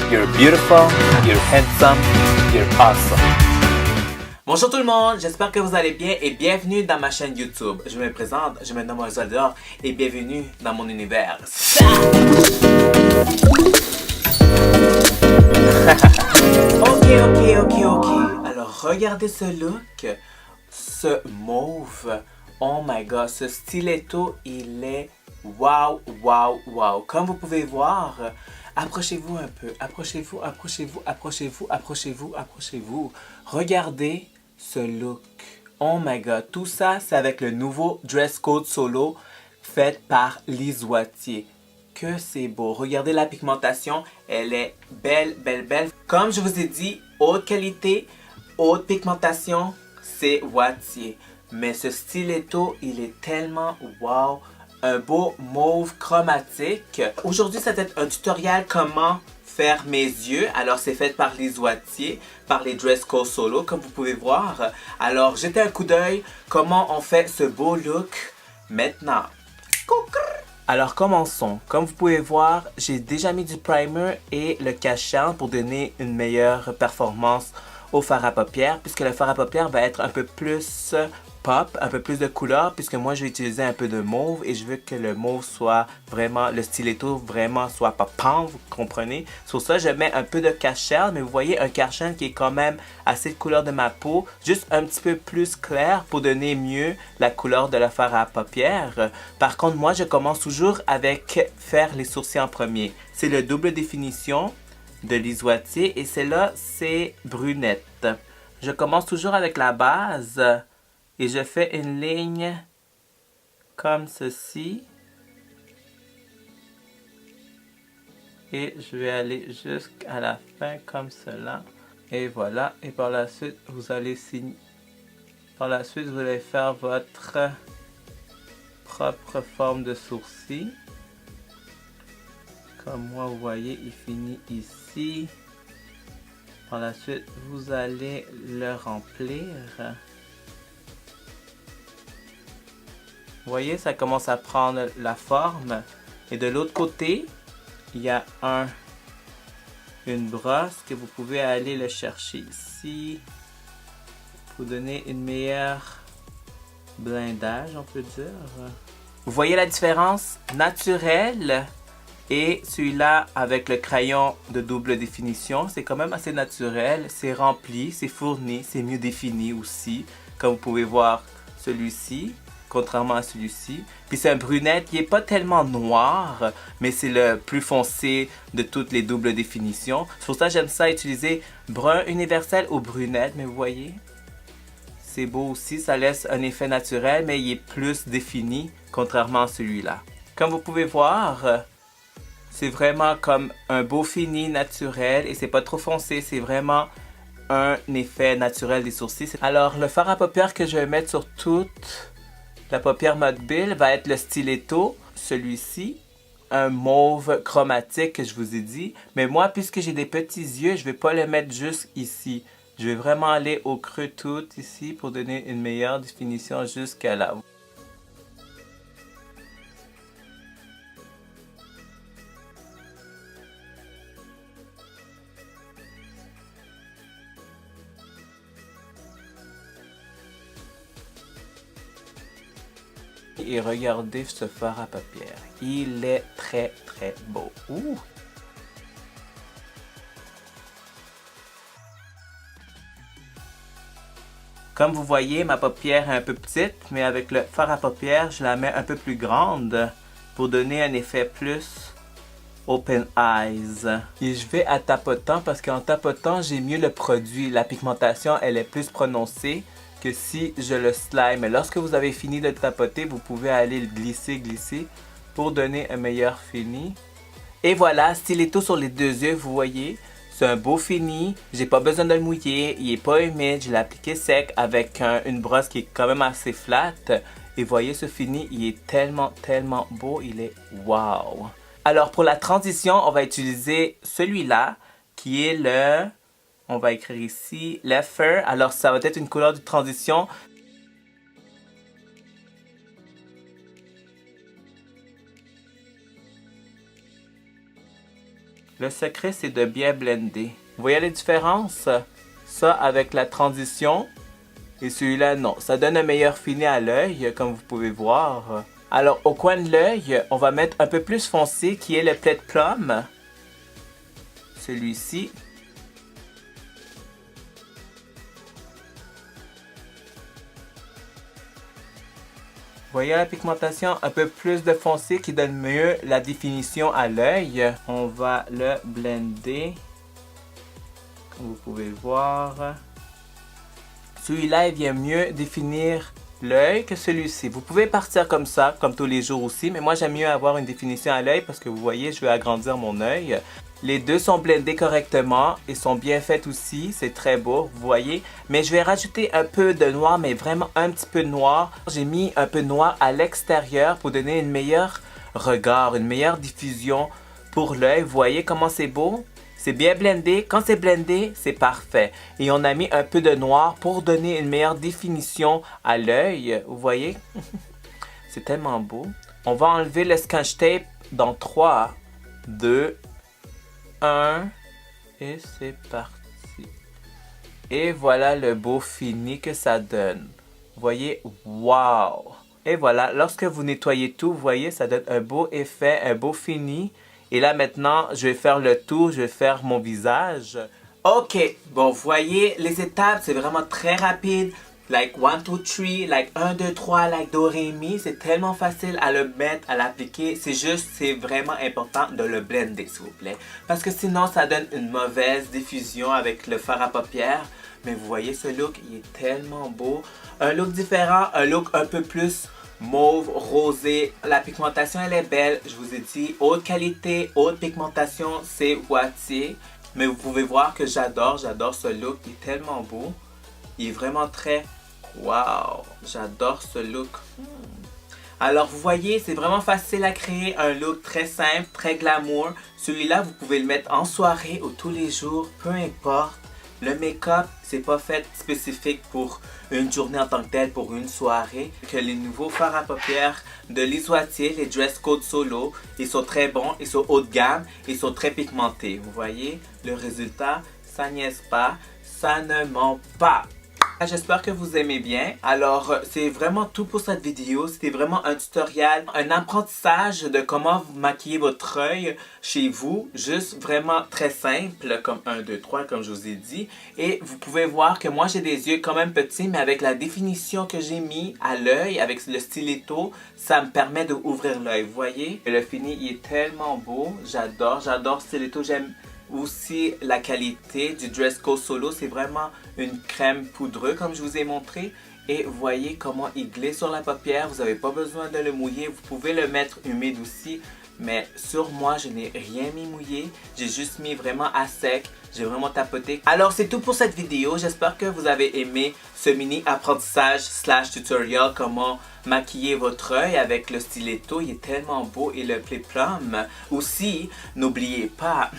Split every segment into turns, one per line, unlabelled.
You're beautiful, you're handsome, you're awesome.
Bonjour tout le monde, j'espère que vous allez bien et bienvenue dans ma chaîne YouTube. Je me présente, je me nomme Ozador et bienvenue dans mon univers. Ok. Alors regardez ce look, ce mauve. Oh my god, ce stiletto, il est wow. Comme vous pouvez voir, approchez-vous un peu, approchez-vous. Regardez ce look. Oh my god, tout ça, c'est avec le nouveau dress code solo fait par Lise Wattier. Que c'est beau. Regardez la pigmentation, elle est belle. Comme je vous ai dit, haute qualité, haute pigmentation, c'est Wattier. Mais ce stiletto, il est tellement wow. Un beau mauve chromatique. Aujourd'hui, c'était un tutoriel comment faire mes yeux. Alors, c'est fait par Lise Wattier, par les Dress Code Solo, comme vous pouvez voir. Alors, jetez un coup d'œil comment on fait ce beau look maintenant. Alors, commençons. Comme vous pouvez voir, j'ai déjà mis du primer et le cache-cerne pour donner une meilleure performance au fard à paupières, puisque le fard à paupières va être un peu plus pop, un peu plus de couleur, puisque moi je vais utiliser un peu de mauve et je veux que le mauve soit vraiment, le stiletto vraiment soit popant, vous comprenez? Sur ça, je mets un peu de cache-cerne, mais vous voyez un cache-cerne qui est quand même assez de couleur de ma peau, juste un petit peu plus clair pour donner mieux la couleur de la fard à paupières. Par contre, moi je commence toujours avec faire les sourcils en premier. C'est le double définition de Lise Wattier et celle-là, c'est brunette. Je commence toujours avec la base et je fais une ligne comme ceci. Et je vais aller jusqu'à la fin comme cela. Et voilà. Et par la suite, vous allez signer. Par la suite, vous allez faire votre propre forme de sourcil. Comme moi, vous voyez, il finit ici. Par la suite, vous allez le remplir. Vous voyez, ça commence à prendre la forme. Et de l'autre côté, il y a une brosse que vous pouvez aller le chercher ici. Pour donner une meilleure blindage, on peut dire. Vous voyez la différence naturelle et celui-là avec le crayon de double définition. C'est quand même assez naturel. C'est rempli, c'est fourni, c'est mieux défini aussi. Comme vous pouvez voir celui-ci. Contrairement à celui-ci. Puis c'est un brunette qui n'est pas tellement noir, mais c'est le plus foncé de toutes les doubles définitions. C'est pour ça que j'aime ça utiliser brun universel ou brunette, mais vous voyez, c'est beau aussi, ça laisse un effet naturel, mais il est plus défini, contrairement à celui-là. Comme vous pouvez voir, c'est vraiment comme un beau fini naturel et c'est pas trop foncé, c'est vraiment un effet naturel des sourcils. Alors, le fard à paupières que je vais mettre sur toute la paupière mobile va être le stiletto, celui-ci, un mauve chromatique que je vous ai dit. Mais moi, puisque j'ai des petits yeux, je ne vais pas le mettre juste ici. Je vais vraiment aller au creux tout ici pour donner une meilleure définition jusqu'à là. Et regardez ce fard à paupières. Il est très beau. Ouh. Comme vous voyez, ma paupière est un peu petite, mais avec le fard à paupières, je la mets un peu plus grande pour donner un effet plus open eyes. Et je vais à tapotant parce qu'en tapotant, j'ai mieux le produit. La pigmentation, elle est plus prononcée que si je le slime. Mais lorsque vous avez fini de tapoter, vous pouvez aller le glisser pour donner un meilleur fini. Et voilà, stiletto sur les deux yeux, vous voyez. C'est un beau fini, j'ai pas besoin de le mouiller, il est pas humide, je l'ai appliqué sec avec une brosse qui est quand même assez flat. Et voyez ce fini, il est tellement beau, il est wow. Alors pour la transition, on va utiliser celui-là qui est le, on va écrire ici, Leffer. Alors ça va être une couleur de transition. Le secret, c'est de bien blender. Vous voyez les différences? Ça avec la transition et celui-là, non. Ça donne un meilleur fini à l'œil, comme vous pouvez voir. Alors, au coin de l'œil, on va mettre un peu plus foncé, qui est le Plait Plum. Celui-ci. Voyez la pigmentation un peu plus de foncé qui donne mieux la définition à l'œil. On va le blender. Comme vous pouvez le voir. Celui-là, il vient mieux définir l'œil que celui-ci. Vous pouvez partir comme ça, comme tous les jours aussi, mais moi j'aime mieux avoir une définition à l'œil parce que vous voyez, je vais agrandir mon œil. Les deux sont blendés correctement et sont bien faits aussi, c'est très beau, vous voyez. Mais je vais rajouter un peu de noir, mais vraiment un petit peu de noir. J'ai mis un peu de noir à l'extérieur pour donner une meilleure regard, une meilleure diffusion pour l'œil. Vous voyez comment c'est beau? C'est bien blendé. Quand c'est blendé, c'est parfait. Et on a mis un peu de noir pour donner une meilleure définition à l'œil. Vous voyez? C'est tellement beau. On va enlever le scotch tape dans 3, 2, 1. Et c'est parti. Et voilà le beau fini que ça donne. Vous voyez? Wow! Et voilà, lorsque vous nettoyez tout, vous voyez, ça donne un beau effet, un beau fini. Et là, maintenant, je vais faire le tour, je vais faire mon visage. Ok, bon, vous voyez, les étapes, c'est vraiment très rapide. Like 1, 2, 3, like 1, 2, 3, like do, ré, mi. C'est tellement facile à le mettre, à l'appliquer. C'est juste, c'est vraiment important de le blender, s'il vous plaît. Parce que sinon, ça donne une mauvaise diffusion avec le fard à paupières. Mais vous voyez, ce look, il est tellement beau. Un look différent, un look un peu plus mauve, rosé. La pigmentation, elle est belle. Je vous ai dit, haute qualité, haute pigmentation, c'est Wattier. Mais vous pouvez voir que j'adore ce look. Il est tellement beau. Il est vraiment très... Wow! J'adore ce look. Alors, vous voyez, c'est vraiment facile à créer un look très simple, très glamour. Celui-là, vous pouvez le mettre en soirée ou tous les jours, peu importe. Le make-up, c'est pas fait spécifique pour une journée en tant que telle, pour une soirée. Que les nouveaux fards à paupières de Lise Wattier, les Dress Code Solo, ils sont très bons, ils sont haut de gamme, ils sont très pigmentés. Vous voyez, le résultat, ça niaise pas, ça ne ment pas. J'espère que vous aimez bien. Alors, c'est vraiment tout pour cette vidéo. C'était vraiment un tutoriel, un apprentissage de comment vous maquiller votre œil chez vous. Juste vraiment très simple, comme 1, 2, 3, comme je vous ai dit. Et vous pouvez voir que moi, j'ai des yeux quand même petits, mais avec la définition que j'ai mis à l'œil, avec le stiletto, ça me permet d'ouvrir l'œil. Vous voyez? Et le fini, il est tellement beau. J'adore stiletto. J'aime aussi la qualité du Dress Code Solo. C'est vraiment une crème poudreuse comme je vous ai montré. Et vous voyez comment il glisse sur la paupière. Vous n'avez pas besoin de le mouiller. Vous pouvez le mettre humide aussi. Mais sur moi, je n'ai rien mis mouillé. J'ai juste mis vraiment à sec. J'ai vraiment tapoté. Alors, c'est tout pour cette vidéo. J'espère que vous avez aimé ce mini apprentissage / tutoriel. Comment maquiller votre œil avec le stiletto. Il est tellement beau. Et le Plait Plum. Aussi, n'oubliez pas...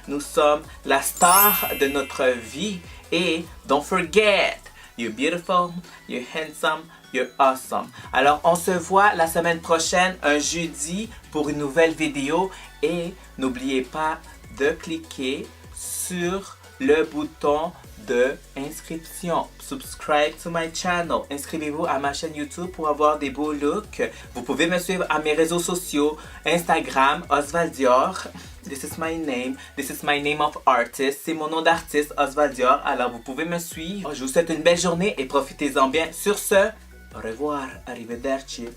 Nous sommes la star de notre vie. Et don't forget, you're beautiful, you're handsome, you're awesome. Alors, on se voit la semaine prochaine, un jeudi, pour une nouvelle vidéo. Et n'oubliez pas de cliquer sur le bouton de inscription. Subscribe to my channel. Inscrivez-vous à ma chaîne YouTube pour avoir des beaux looks. Vous pouvez me suivre à mes réseaux sociaux. Instagram, Oswald Dior. This is my name. This is my name of artist. C'est mon nom d'artiste, Oswald Dior. Alors, vous pouvez me suivre. Je vous souhaite une belle journée et profitez-en bien. Sur ce, au revoir. Arrivederci.